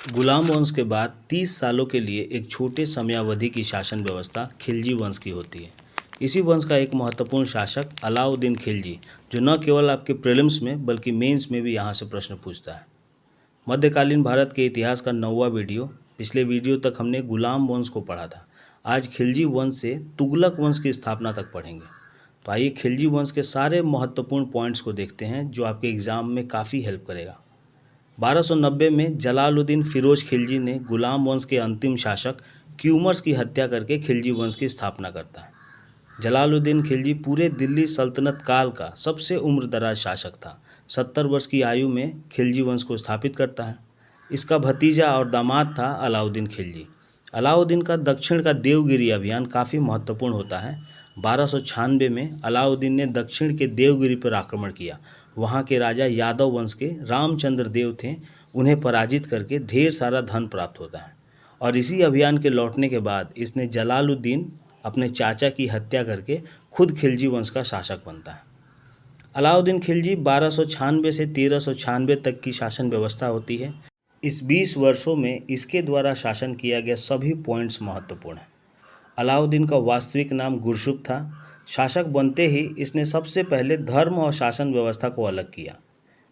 गुलाम वंश के बाद 30 सालों के लिए एक छोटे समयावधि की शासन व्यवस्था खिलजी वंश की होती है। इसी वंश का एक महत्वपूर्ण शासक अलाउद्दीन खिलजी, जो न केवल आपके प्रीलिम्स में बल्कि मेंस में भी यहाँ से प्रश्न पूछता है। मध्यकालीन भारत के इतिहास का 9वां वीडियो। पिछले वीडियो तक हमने गुलाम वंश को पढ़ा था। आज खिलजी वंश से तुगलक वंश की स्थापना तक पढ़ेंगे। तो आइए खिलजी वंश के सारे महत्वपूर्ण पॉइंट्स को देखते हैं, जो आपके एग्जाम में काफ़ी हेल्प करेगा। 1290 में जलालुद्दीन फिरोज खिलजी ने गुलाम वंश के अंतिम शासक क्यूमर्स की हत्या करके खिलजी वंश की स्थापना करता है। जलालुद्दीन खिलजी पूरे दिल्ली सल्तनत काल का सबसे उम्रदराज शासक था। 70 वर्ष की आयु में खिलजी वंश को स्थापित करता है। इसका भतीजा और दामाद था अलाउद्दीन खिलजी। अलाउद्दीन का दक्षिण का देवगिरी अभियान काफ़ी महत्वपूर्ण होता है। 1296 में अलाउद्दीन ने दक्षिण के देवगिरी पर आक्रमण किया। वहाँ के राजा यादव वंश के रामचंद्र देव थे। उन्हें पराजित करके ढेर सारा धन प्राप्त होता है और इसी अभियान के लौटने के बाद इसने जलालुद्दीन अपने चाचा की हत्या करके खुद खिलजी वंश का शासक बनता है। अलाउद्दीन खिलजी 1296 से 1396 तक की शासन व्यवस्था होती है। इस 20 वर्षों में इसके द्वारा शासन किया गया सभी पॉइंट्स महत्वपूर्ण हैं। अलाउद्दीन का वास्तविक नाम गुरशुक था। शासक बनते ही इसने सबसे पहले धर्म और शासन व्यवस्था को अलग किया।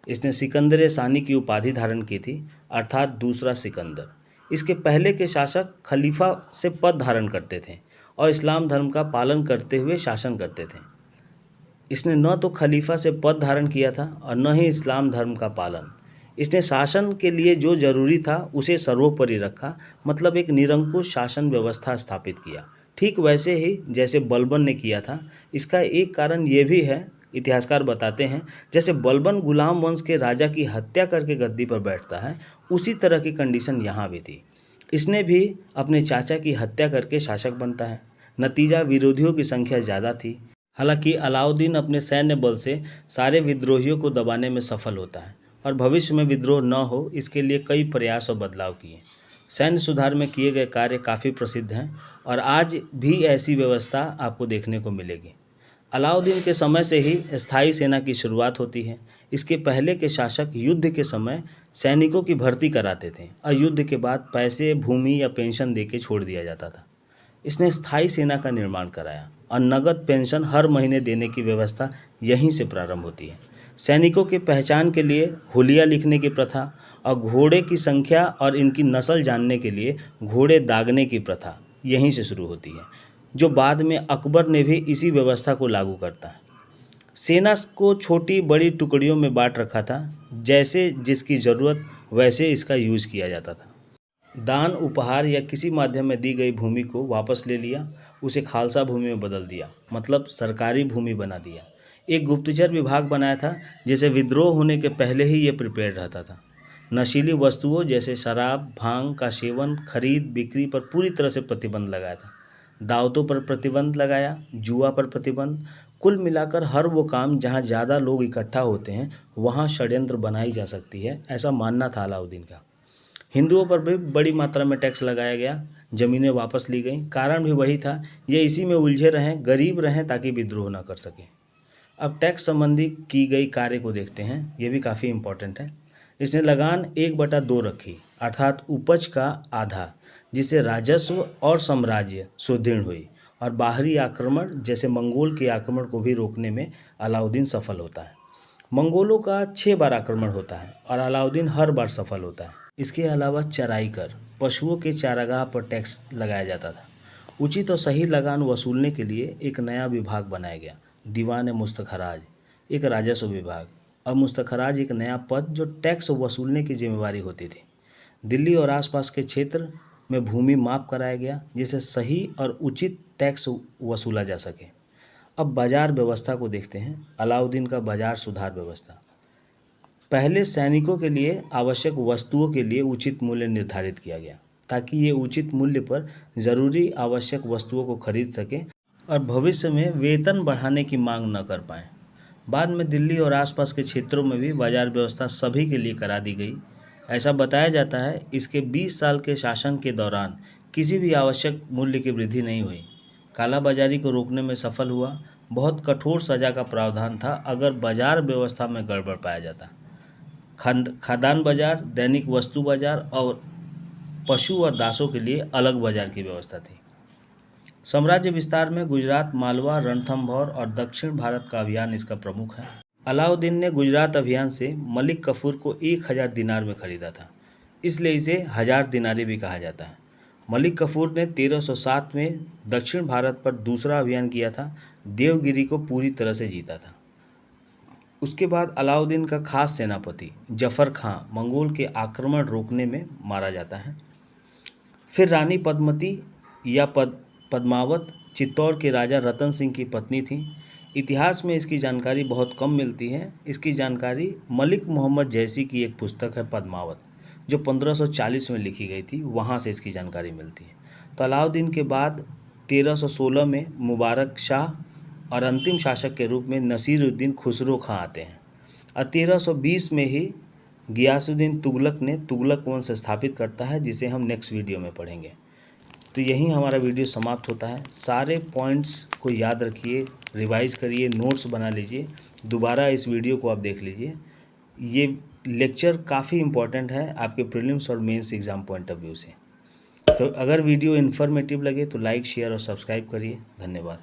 इसने सिकंदर सानी की उपाधि धारण की थी, अर्थात दूसरा सिकंदर। इसके पहले के शासक खलीफा से पद धारण करते थे और इस्लाम धर्म का पालन करते हुए शासन करते थे। इसने न तो खलीफा से पद धारण किया था और न ही इस्लाम धर्म का पालन। इसने शासन के लिए जो जरूरी था उसे सर्वोपरि रखा, मतलब एक निरंकुश शासन व्यवस्था स्थापित किया, ठीक वैसे ही जैसे बलबन ने किया था। इसका एक कारण ये भी है, इतिहासकार बताते हैं, जैसे बलबन गुलाम वंश के राजा की हत्या करके गद्दी पर बैठता है, उसी तरह की कंडीशन यहाँ भी थी। इसने भी अपने चाचा की हत्या करके शासक बनता है। नतीजा, विरोधियों की संख्या ज़्यादा थी। हालांकि अलाउद्दीन अपने सैन्य बल से सारे विद्रोहियों को दबाने में सफल होता है और भविष्य में विद्रोह न हो इसके लिए कई प्रयास और बदलाव किए। सैन्य सुधार में किए गए कार्य काफ़ी प्रसिद्ध हैं और आज भी ऐसी व्यवस्था आपको देखने को मिलेगी। अलाउद्दीन के समय से ही स्थायी सेना की शुरुआत होती है। इसके पहले के शासक युद्ध के समय सैनिकों की भर्ती कराते थे और युद्ध के बाद पैसे, भूमि या पेंशन देके छोड़ दिया जाता था। इसने स्थायी सेना का निर्माण कराया और नगद पेंशन हर महीने देने की व्यवस्था यहीं से प्रारंभ होती है। सैनिकों के पहचान के लिए हुलिया लिखने की प्रथा और घोड़े की संख्या और इनकी नस्ल जानने के लिए घोड़े दागने की प्रथा यहीं से शुरू होती है, जो बाद में अकबर ने भी इसी व्यवस्था को लागू करता है। सेना को छोटी बड़ी टुकड़ियों में बांट रखा था, जैसे जिसकी ज़रूरत वैसे इसका यूज़ किया जाता था। दान, उपहार या किसी माध्यम में दी गई भूमि को वापस ले लिया, उसे खालसा भूमि में बदल दिया, मतलब सरकारी भूमि बना दिया। एक गुप्तचर विभाग बनाया था, जिसे विद्रोह होने के पहले ही ये प्रिपेयर रहता था। नशीली वस्तुओं जैसे शराब, भांग का सेवन, खरीद बिक्री पर पूरी तरह से प्रतिबंध लगाया था। दावतों पर प्रतिबंध लगाया, जुआ पर प्रतिबंध। कुल मिलाकर हर वो काम जहाँ ज़्यादा लोग इकट्ठा होते हैं वहाँ षड्यंत्र बनाई जा सकती है, ऐसा मानना था अलाउद्दीन का। हिंदुओं पर भी बड़ी मात्रा में टैक्स लगाया गया। ज़मीनें वापस ली गईं। कारण भी वही था, ये इसी में उलझे रहें, गरीब रहें ताकि विद्रोह ना कर सकें। अब टैक्स संबंधी की गई कार्य को देखते हैं, ये भी काफ़ी इम्पोर्टेंट है। इसने लगान 1/2 रखी, अर्थात उपज का आधा, जिससे राजस्व और साम्राज्य सुदृढ़ हुई और बाहरी आक्रमण जैसे मंगोल के आक्रमण को भी रोकने में अलाउद्दीन सफल होता है। मंगोलों का 6 बार आक्रमण होता है और अलाउद्दीन हर बार सफल होता है। इसके अलावा चराई कर, पशुओं के चारागाह पर टैक्स लगाया जाता था। उचित और सही लगान वसूलने के लिए एक नया विभाग बनाया गया, दीवान मुस्तखराज, एक राजस्व विभाग। और मुस्तखराज एक नया पद जो टैक्स वसूलने की जिम्मेवारी होती थी। दिल्ली और आसपास के क्षेत्र में भूमि माप कराया गया, जिससे सही और उचित टैक्स वसूला जा सके। अब बाजार व्यवस्था को देखते हैं। अलाउद्दीन का बाजार सुधार व्यवस्था। पहले सैनिकों के लिए आवश्यक वस्तुओं के लिए उचित मूल्य निर्धारित किया गया, ताकि ये उचित मूल्य पर ज़रूरी आवश्यक वस्तुओं को खरीद सकें और भविष्य में वेतन बढ़ाने की मांग न कर पाएँ। बाद में दिल्ली और आसपास के क्षेत्रों में भी बाजार व्यवस्था सभी के लिए करा दी गई। ऐसा बताया जाता है इसके 20 साल के शासन के दौरान किसी भी आवश्यक मूल्य की वृद्धि नहीं हुई। कालाबाजारी को रोकने में सफल हुआ। बहुत कठोर सज़ा का प्रावधान था अगर बाजार व्यवस्था में गड़बड़ पाया जाता। खाद्यान्न बाजार, दैनिक वस्तु बाजार और पशु और दासों के लिए अलग बाजार की व्यवस्था थी। साम्राज्य विस्तार में गुजरात, मालवा, रणथंभौर और दक्षिण भारत का अभियान इसका प्रमुख है। अलाउद्दीन ने गुजरात अभियान से मलिक कफूर को 1000 दिनार में खरीदा था, इसलिए इसे 1000 दिनारी भी कहा जाता है। मलिक कफूर ने 1307 में दक्षिण भारत पर दूसरा अभियान किया था, देवगिरी को पूरी तरह से जीता था। उसके बाद अलाउद्दीन का खास सेनापति जफर खां मंगोल के आक्रमण रोकने में मारा जाता है। फिर रानी पद्मती या पद्मावत चित्तौड़ के राजा रतन सिंह की पत्नी थी। इतिहास में इसकी जानकारी बहुत कम मिलती है। इसकी जानकारी मलिक मोहम्मद जैसी की एक पुस्तक है पद्मावत, जो 1540 में लिखी गई थी, वहाँ से इसकी जानकारी मिलती है। तो अलाउद्दीन के बाद 1316 में मुबारक शाह और अंतिम शासक के रूप में नसीरुद्दीन खुसरो खां आते हैं। और 1320 में ही गियासुद्दीन तुगलक ने तुगलक वंश स्थापित करता है, जिसे हम नेक्स्ट वीडियो में पढ़ेंगे। तो यहीं हमारा वीडियो समाप्त होता है। सारे पॉइंट्स को याद रखिए, रिवाइज करिए, नोट्स बना लीजिए, दोबारा इस वीडियो को आप देख लीजिए। ये लेक्चर काफ़ी इम्पॉर्टेंट है आपके प्रीलिम्स और mains exam point of view से। तो अगर वीडियो इन्फॉर्मेटिव लगे तो लाइक, शेयर और सब्सक्राइब करिए। धन्यवाद।